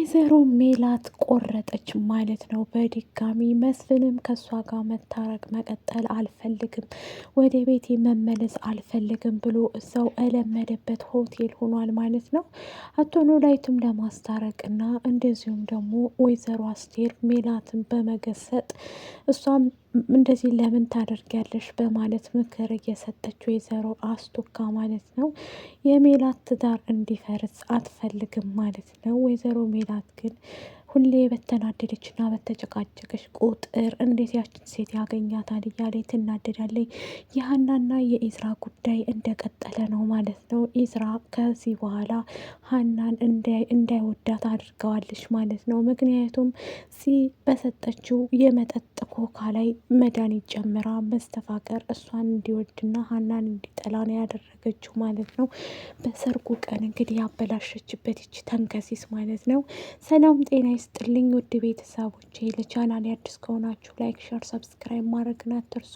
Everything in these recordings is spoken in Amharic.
ወይዘሮ ሜላት ቆረጠች ማለት ነው። በድጋሚ መስፍንም ከእሷ ጋር መታረቅ መቀጠል አልፈልግም፣ ወደ ቤቴ መመለስ አልፈልግም ብሎ እዛው እለመደበት ሆቴል ሆኗል ማለት ነው። አቶ ኖላዊትም ለማስታረቅና እንደዚሁም ደግሞ ወይዘሮ አስቴር ሜላትን በመገሰጥ እሷም እንደዚህ ለምን ታደርጊያለሽ በማለት ምክር እየሰጠች ወይዘሮ አስቱካ ማለት ነው የሜላት ትዳር እንዲፈርስ አትፈልግም ማለት ነው። ወይዘሮ ሜላት ግን ሁሌ በተናደደችና በተጨቃጨቀች ቁጥር እንዴት ያችን ሴት ያገኛታል እያለ ትናደዳለች። የሀናና የኢዝራ ጉዳይ እንደቀጠለ ነው ማለት ነው። ኢዝራ ከዚህ በኋላ ሀናን እንዳይወዳት አድርገዋለች ማለት ነው። ምክንያቱም በሰጠችው የመጠጥ ኮካ ላይ መድኃኒት ጨምራ መስተፋቀር እሷን እንዲወድና ሀናን እንዲጠላ ነው ያደረገችው ማለት ነው። በሰርጉ ቀን እንግዲህ ያበላሸችበት ይች ተንከሲስ ማለት ነው። ሰላም ጤና ይስጥልኝ ውድ ቤተሰቦቼ፣ ለቻናል አዲስ ከሆናችሁ ላይክ፣ ሸር፣ ሰብስክራይብ ማድረግን አትርሱ።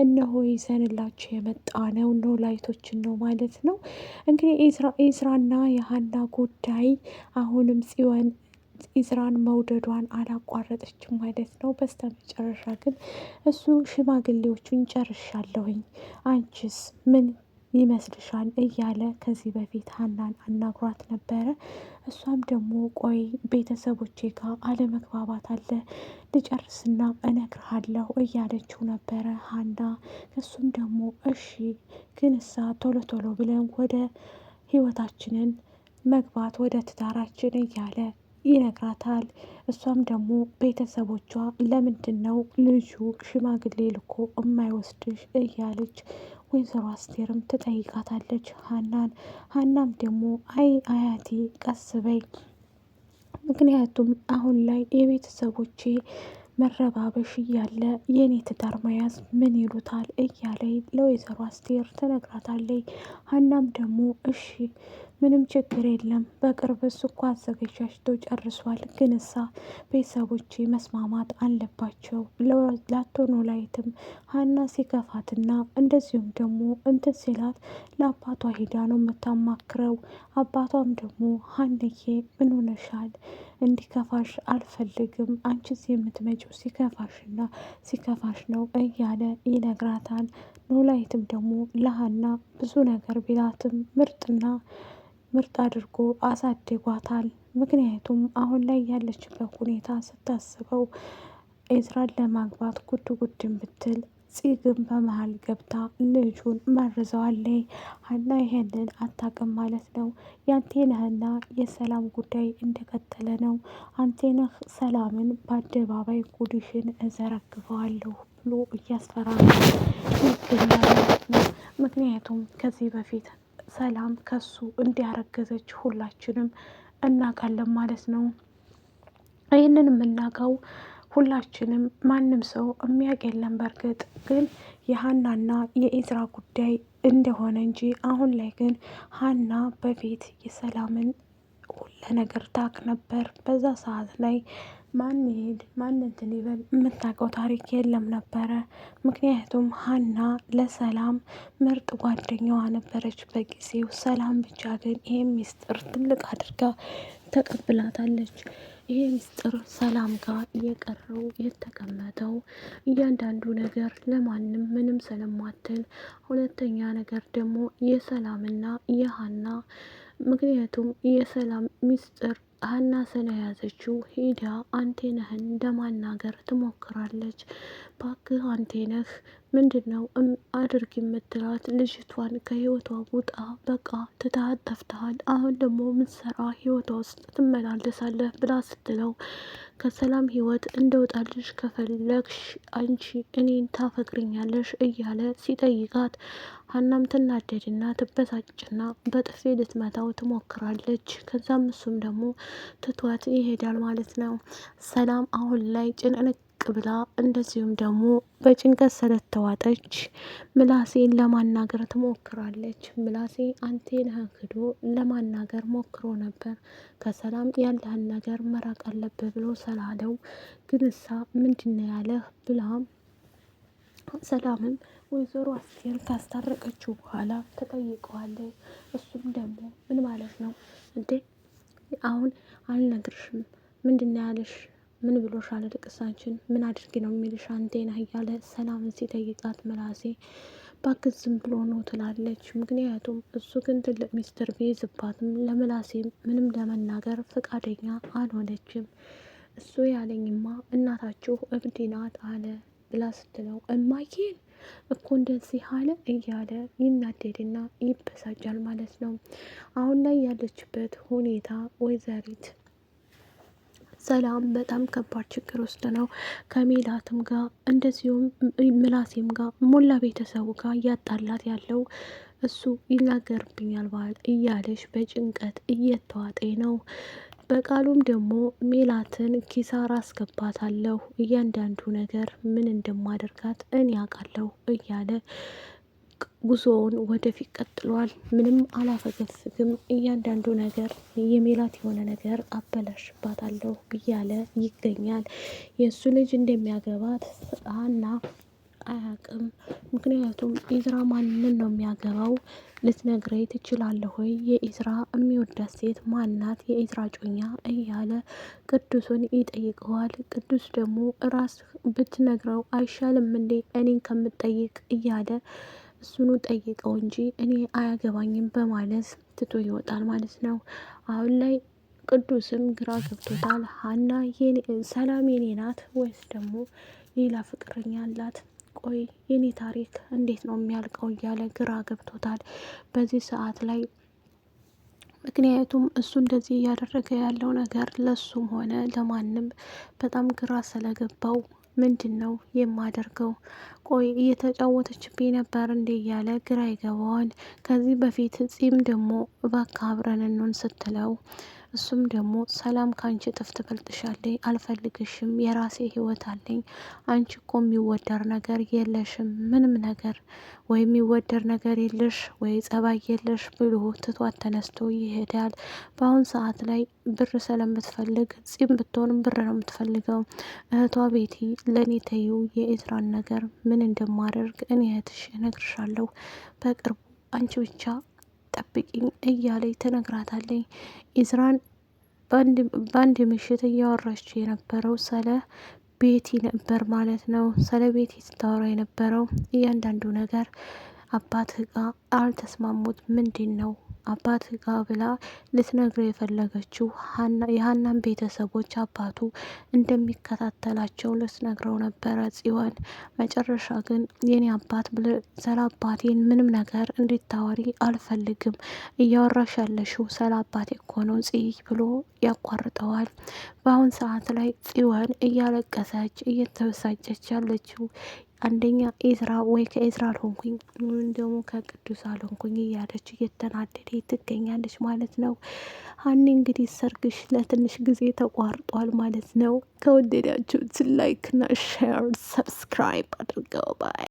እነሆ ይዘንላችሁ የመጣ ነው ኖላዊቶችን ነው ማለት ነው። እንግዲህ ኢዝራና የሀና ጉዳይ አሁንም ጽዮን ኢዝራን መውደዷን አላቋረጠችም ማለት ነው። በስተ መጨረሻ ግን እሱ ሽማግሌዎቹን ጨርሻለሁኝ አንቺስ ምን ይመስልሻል እያለ ከዚህ በፊት ሀናን አናግሯት ነበረ። እሷም ደግሞ ቆይ ቤተሰቦቼ ጋር አለመግባባት አለ ልጨርስና እነግርሃለሁ እያለችው ነበረ ሀና። እሱም ደግሞ እሺ ግን እሳ ቶሎ ቶሎ ብለን ወደ ህይወታችንን መግባት ወደ ትዳራችን እያለ ይነግራታል። እሷም ደግሞ ቤተሰቦቿ ለምንድን ነው ልጁ ሽማግሌ ልኮ የማይወስድሽ እያለች ወይዘሮ አስቴርም ትጠይቃታለች ሀናን። ሀናም ደግሞ አይ አያቴ ቀስ በይ፣ ምክንያቱም አሁን ላይ የቤተሰቦቼ መረባበሽ እያለ የኔ ትዳር መያዝ ምን ይሉታል እያለ ለወይዘሮ አስቴር ትነግራታለች። ሀናም ደግሞ እሺ ምንም ችግር የለም በቅርብ እሱ እኮ አዘገጃጅቶ ጨርሷል፣ ግን እሳ ቤተሰቦቼ መስማማት አለባቸው። ለአቶ ኖላዊትም ሀና ሲከፋትና እንደዚሁም ደግሞ እንትን ሲላት ለአባቷ ሂዳ ነው የምታማክረው። አባቷም ደግሞ ሀንዬ ምን ሆነሻል? እንዲከፋሽ አልፈልግም፣ አንቺስ የምትመጪው ሲከፋሽና ሲከፋሽ ነው እያለ ይነግራታል። ኖላዊትም ደግሞ ለሀና ብዙ ነገር ቢላትም ምርጥ አድርጎ አሳድጓታል። ምክንያቱም አሁን ላይ ያለችበት ሁኔታ ስታስበው ኤዝራን ለማግባት ጉድ ጉድን ብትል ጽግም በመሀል ገብታ ልጁን መርዘዋለች። ሀና ይሄንን አታውቅም ማለት ነው። የአንቴነህና የሰላም ጉዳይ እንደቀጠለ ነው። አንቴነህ ሰላምን በአደባባይ ጉድሽን እዘረግፈዋለሁ ብሎ እያስፈራራ ይገኛል። ምክንያቱም ከዚህ በፊት ሰላም ከሱ እንዲያረገዘች ሁላችንም እናውቃለን ማለት ነው። ይህንን የምናውቀው ሁላችንም ማንም ሰው የሚያውቅ የለም። በእርግጥ ግን የሀናና የኢዝራ ጉዳይ እንደሆነ እንጂ አሁን ላይ ግን ሀና በፊት የሰላምን ሁሉ ነገር ታውቅ ነበር። በዛ ሰዓት ላይ ማን ይሄድ ማን እንትን ይበል የምታውቀው ታሪክ የለም ነበረ። ምክንያቱም ሀና ለሰላም ምርጥ ጓደኛዋ ነበረች በጊዜው። ሰላም ብቻ ግን ይሄ ሚስጥር ትልቅ አድርጋ ተቀብላታለች። ይሄ ሚስጥር ሰላም ጋር የቀረው የተቀመጠው እያንዳንዱ ነገር ለማንም ምንም ስለማትል፣ ሁለተኛ ነገር ደግሞ የሰላምና የሀና ምክንያቱም የሰላም ሚስጥር ሀና ስለያዘችው ሄዳ አንቴነህን ለማናገር ትሞክራለች። ባክህ አንቴነህ ምንድን ነው አድርግ የምትላት? ልጅቷን ከህይወቷ ውጣ፣ በቃ ትተሃት ጠፍተሃል፣ አሁን ደግሞ ምትሰራ ህይወቷ ውስጥ ትመላለሳለህ ብላ ስትለው ከሰላም ህይወት እንደወጣልሽ ከፈለግሽ አንቺ እኔን ታፈቅርኛለሽ እያለ ሲጠይቃት ሀናም ትናደድና ትበሳጭና በጥፌ ልትመታው ትሞክራለች። ከዛም እሱም ደግሞ ትቷት ይሄዳል ማለት ነው። ሰላም አሁን ላይ ጭንቅንቅ ብላ እንደዚሁም ደግሞ በጭንቀት ስለተዋጠች ምላሴን ለማናገር ትሞክራለች። ምላሴ አንቴነህን ክዶ ለማናገር ሞክሮ ነበር። ከሰላም ያለህን ነገር መራቅ አለብህ ብሎ ስላለው ግን እሳ ምንድነው ያለህ ብላም ሰላምም ወይዘሮ አስቴር ካስታረቀችው በኋላ ተጠይቀዋለች። እሱም ደግሞ ምን ማለት ነው እንዴ አሁን አልነግርሽም። ምንድን ያለሽ? ምን ብሎሻል? ልቅሳችን ምን አድርጊ ነው የሚልሽ አንቴና እያለ ሰላምን ሲጠይቃት ምላሴ ባክህ ዝም ብሎ ነው ትላለች። ምክንያቱም እሱ ግን ትልቅ ሚስጥር ቢይዝባትም ለምላሴም ምንም ለመናገር ፈቃደኛ አልሆነችም። እሱ ያለኝማ እናታችሁ እብድ ናት አለ ብላ ስትለው እማዬን እኮ እንደዚህ አለ እያለ ይናደድና ይበሳጫል ማለት ነው። አሁን ላይ ያለችበት ሁኔታ ወይዘሪት ሰላም በጣም ከባድ ችግር ውስጥ ነው። ከሜላትም ጋር እንደዚሁም ምላሴም ጋር ሞላ ቤተሰቡ ጋር እያጣላት ያለው እሱ ይናገርብኛል ባል እያለች በጭንቀት እየተዋጠኝ ነው። በቃሉም ደግሞ ሜላትን ኪሳራ አስገባታለሁ፣ እያንዳንዱ ነገር ምን እንደማደርጋት እኔ ያውቃለሁ እያለ ጉዞውን ወደፊት ቀጥሏል። ምንም አላፈገፍግም፣ እያንዳንዱ ነገር የሜላት የሆነ ነገር አበላሽባታለሁ እያለ ይገኛል። የእሱ ልጅ እንደሚያገባት ሀና አያውቅም። ምክንያቱም ኢዝራ ማንን ነው የሚያገባው? ልትነግረኝ ትችላለህ ወይ? የኢዝራ የሚወዳት ሴት ማናት? የኢዝራ ጮኛ እያለ ቅዱስን ይጠይቀዋል። ቅዱስ ደግሞ ራስ ብትነግረው አይሻልም እንዴ እኔን ከምጠይቅ እያለ እሱኑ ጠይቀው እንጂ እኔ አያገባኝም በማለት ትቶ ይወጣል ማለት ነው። አሁን ላይ ቅዱስም ግራ ገብቶታል። ሀና ሰላም የኔ ናት ወይስ ደግሞ ሌላ ፍቅረኛ አላት? ቆይ የኔ ታሪክ እንዴት ነው የሚያልቀው? እያለ ግራ ገብቶታል በዚህ ሰዓት ላይ። ምክንያቱም እሱ እንደዚህ እያደረገ ያለው ነገር ለሱም ሆነ ለማንም በጣም ግራ ስለገባው ምንድን ነው የማደርገው? ቆይ እየተጫወተችብኝ ነበር እንዴ? እያለ ግራ ይገባዋል። ከዚህ በፊት ጺም ደግሞ እባክህ አብረን እንሆን ስትለው እሱም ደግሞ ሰላም ከአንቺ እጥፍ ትበልጥሻለች፣ አልፈልግሽም፣ የራሴ ህይወት አለኝ፣ አንቺ እኮ የሚወደር ነገር የለሽም፣ ምንም ነገር ወይ የሚወደር ነገር የለሽ ወይ ጸባይ የለሽ ብሎ ትቷት ተነስቶ ይሄዳል። በአሁን ሰዓት ላይ ብር ስለምትፈልግ ጺም ብትሆንም ብር ነው የምትፈልገው። እህቷ ቤቲ ለእኔ ተይው የኢዝራን ነገር ምን እንደማደርግ እኔ እህትሽ እነግርሻለሁ በቅርቡ፣ አንቺ ብቻ ጠብቂኝ እያለኝ ትነግራታለኝ። ኢዝራን በአንድ ምሽት እያወራች የነበረው ስለ ቤቲ ነበር ማለት ነው። ስለ ቤቲ ስታወራ የነበረው እያንዳንዱ ነገር አባትህ ጋር አልተስማሙት ምንድን ነው አባትህ ጋር ብላ ልትነግረው የፈለገችው የሀናን ቤተሰቦች አባቱ እንደሚከታተላቸው ልትነግረው ነበረ ጽዮን። መጨረሻ ግን የኔ አባት ስለ አባቴን ምንም ነገር እንድታወሪ አልፈልግም፣ እያወራሽ ያለሽው ስለ አባቴ እኮ ነው ብሎ ያቋርጠዋል። በአሁን ሰዓት ላይ ጽዮን እያለቀሰች እየተበሳጨች ያለችው አንደኛ ኢዝራ ወይ ከኢዝራ አልሆንኩኝ ወይም ደግሞ ከቅዱስ አልሆንኩኝ እያለች እየተናደደ ትገኛለች ማለት ነው። ሀኒ እንግዲህ ሰርግሽ ለትንሽ ጊዜ ተቋርጧል ማለት ነው። ከወደዳችሁት ላይክ እና ሼር ሰብስክራይብ አድርገው ባይ